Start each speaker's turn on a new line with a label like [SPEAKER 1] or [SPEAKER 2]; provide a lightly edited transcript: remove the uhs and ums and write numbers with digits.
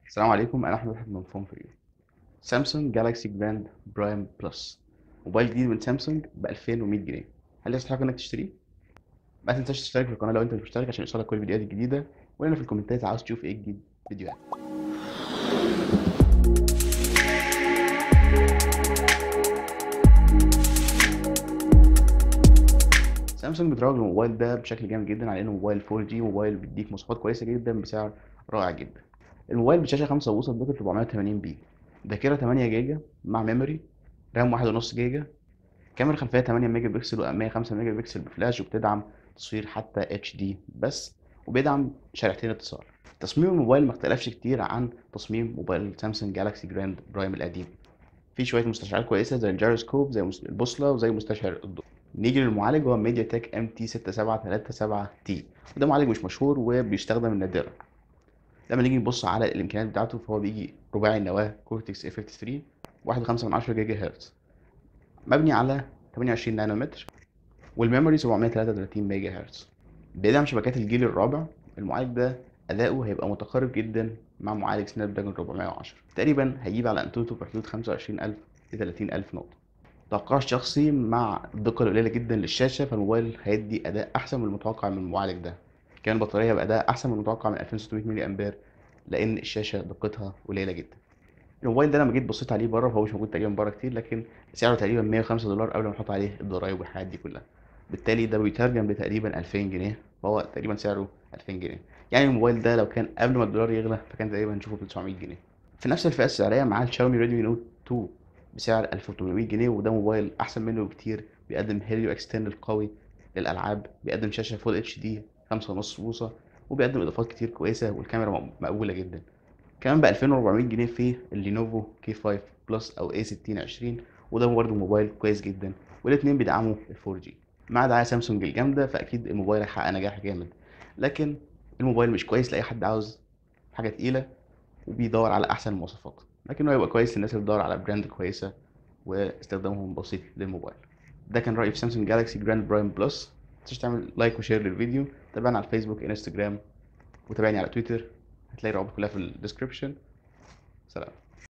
[SPEAKER 1] السلام عليكم، انا احمد من فون فور يو. سامسونج جالاكسي جراند برايم بلس، موبايل جديد من سامسونج ب 2100 جنيه. هل يستحق انك تشتريه؟ ما تنساش تشترك في القناه لو انت مش مشترك عشان يوصلك كل الفيديوهات الجديده، وهنا في الكومنتات عاوز تشوف ايه جديد فيديوهات. سامسونج بتروج للموبايل ده بشكل جامد جدا على انه موبايل 4G، موبايل بيديك مواصفات كويسه جدا بسعر رائع جدا. الموبايل بشاشه 5 بوصه بدقه 480 بي، ذاكره 8 جيجا مع ميموري، رام 1.5 جيجا، كاميرا خلفية 8 ميجا بكسل وأمامية 5 ميجا بكسل بفلاش، وبتدعم تصوير حتى اتش دي بس، وبيدعم شريحتين اتصال. تصميم الموبايل ما اختلفش كتير عن تصميم موبايل سامسونج جالاكسي جراند برايم القديم. في شوية مستشعرات كويسة زي الجيروسكوب، زي البوصلة، وزي مستشعر الضوء. نيجي للمعالج، هو ميديا تك ام تي 6737 تي، وده معالج مش مشهور وبيستخدم نادرا. لما نيجي نبص على الامكانيات بتاعته فهو بيجي رباعي النواه كورتكس اف 53، 1.5 جيجا هرتز، مبني على 28 نانومتر، والميموري 733 ميجا هرتز. بيدعم شبكات الجيل الرابع. المعالج ده أداؤه هيبقى متقارب جدا مع معالج سناب دراجون 410، تقريبا هيجيب على انتوتو في حدود 25000 ل 30000 نقطة. توقعي الشخصي مع الدقة القليلة جدا للشاشة، فالموبايل هيدي أداء أحسن من المتوقع من المعالج ده. كمان البطارية بأداء أحسن من المتوقع من 2600 ملي أمبير، لأن الشاشة دقتها قليلة جدا. الموبايل ده لما جيت بصيت عليه بره فهو مش موجود تقريبا بره كتير، لكن سعره تقريبا 105 دولار قبل ما نحط عليه الضرايب والحاجات دي كلها. بالتالي ده بيترجم لتقريبا 2000 جنيه، فهو تقريبا سعره 2000 جنيه. يعني الموبايل ده لو كان قبل ما الدولار يغلى فكان تقريبا هنشوفه ب 900 جنيه. في نفس الفئة السعرية معاه الشاومي ريدمي نوت 2 بسعر 1800 جنيه، وده موبايل أحسن منه بكتير. بيقدم هيليو اكسترنال قوي للألعاب، بيقدم شاشة فول اتش دي 5.5 بوصة، وبيقدم إضافات كتير كويسة، والكاميرا مقبولة جدا. كمان ب 2400 جنيه في اللينوفو كي 5 بلس او اي 6020، وده برضه موبايل كويس جدا، والاتنين بيدعموا ال 4G. مع دعاية سامسونج الجامدة فأكيد الموبايل هيحقق نجاح جامد، لكن الموبايل مش كويس لأي حد عاوز حاجة تقيلة وبيدور على أحسن المواصفات، لكنه هيبقى كويس للناس اللي بتدور على براند كويسة واستخدامهم بسيط للموبايل. ده كان رأيي في سامسونج جالاكسي جراند برايم بلس. متنساش تعمل لايك وشير للفيديو، تابعنا على الفيسبوك انستجرام، وتابعني على تويتر، هتلاقي الروابط كلها في الديسكريبشن. سلام.